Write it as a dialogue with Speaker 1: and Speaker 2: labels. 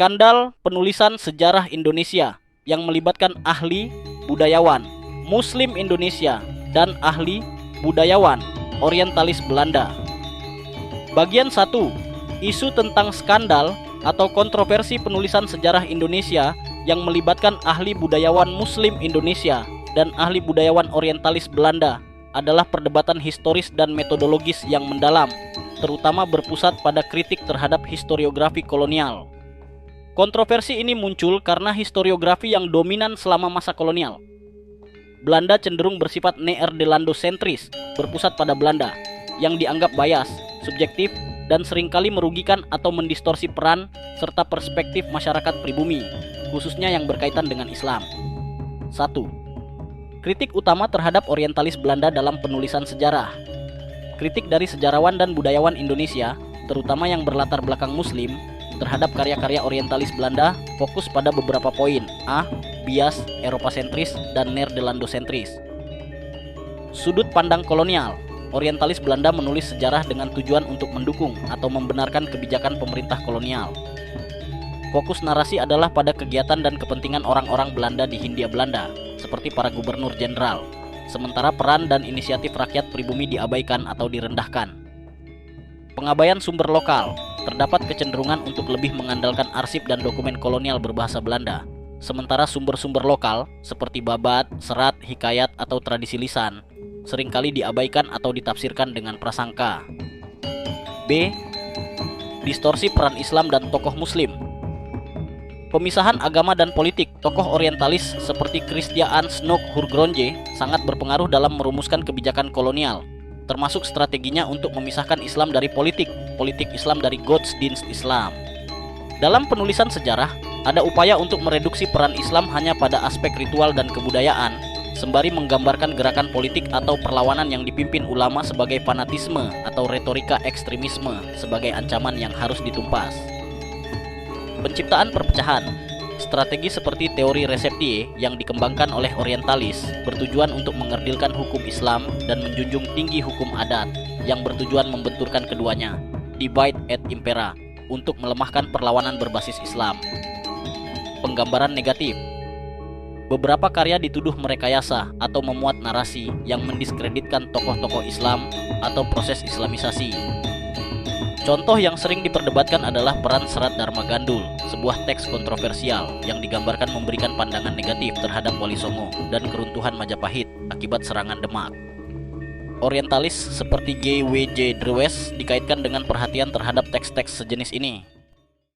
Speaker 1: Skandal penulisan sejarah Indonesia yang melibatkan ahli budayawan Muslim Indonesia dan ahli budayawan orientalis Belanda. Bagian 1. Isu tentang skandal atau kontroversi penulisan sejarah Indonesia yang melibatkan ahli budayawan Muslim Indonesia dan ahli budayawan orientalis Belanda adalah perdebatan historis dan metodologis yang mendalam, terutama berpusat pada kritik terhadap historiografi kolonial. Kontroversi ini muncul karena historiografi yang dominan selama masa kolonial. Belanda cenderung bersifat Neerdelando-sentris, berpusat pada Belanda, yang dianggap bias, subjektif, dan seringkali merugikan atau mendistorsi peran serta perspektif masyarakat pribumi, khususnya yang berkaitan dengan Islam. 1. Kritik utama terhadap orientalis Belanda dalam penulisan sejarah. Kritik dari sejarawan dan budayawan Indonesia, terutama yang berlatar belakang Muslim, terhadap karya-karya orientalis Belanda fokus pada beberapa poin. A. Bias, Eropa-sentris, dan Neerdelando-sentris. Sudut pandang kolonial. Orientalis Belanda menulis sejarah dengan tujuan untuk mendukung atau membenarkan kebijakan pemerintah kolonial. Fokus narasi adalah pada kegiatan dan kepentingan orang-orang Belanda di Hindia Belanda, seperti para gubernur jenderal, sementara peran dan inisiatif rakyat pribumi diabaikan atau direndahkan. Pengabaian sumber lokal. Terdapat kecenderungan untuk lebih mengandalkan arsip dan dokumen kolonial berbahasa Belanda, sementara sumber-sumber lokal seperti babat, serat, hikayat, atau tradisi lisan seringkali diabaikan atau ditafsirkan dengan prasangka. B. Distorsi peran Islam dan tokoh Muslim. Pemisahan agama dan politik. Tokoh orientalis seperti Christiaan Snoek Hurgronje sangat berpengaruh dalam merumuskan kebijakan kolonial, termasuk strateginya untuk memisahkan Islam dari politik Islam dari Godsdienst Islam. Dalam penulisan sejarah, ada upaya untuk mereduksi peran Islam hanya pada aspek ritual dan kebudayaan, sembari menggambarkan gerakan politik atau perlawanan yang dipimpin ulama sebagai fanatisme atau retorika ekstremisme sebagai ancaman yang harus ditumpas. Penciptaan perpecahan. Strategi seperti teori reseptie yang dikembangkan oleh orientalis bertujuan untuk mengerdilkan hukum Islam dan menjunjung tinggi hukum adat yang bertujuan membenturkan keduanya, divide et impera, untuk melemahkan perlawanan berbasis Islam. Penggambaran negatif. Beberapa karya dituduh merekayasa atau memuat narasi yang mendiskreditkan tokoh-tokoh Islam atau proses Islamisasi. Contoh yang sering diperdebatkan adalah peran Serat Dharma Gandul, sebuah teks kontroversial yang digambarkan memberikan pandangan negatif terhadap Wali Songo dan keruntuhan Majapahit akibat serangan Demak. Orientalis seperti G. W. J. Drewes dikaitkan dengan perhatian terhadap teks-teks sejenis ini.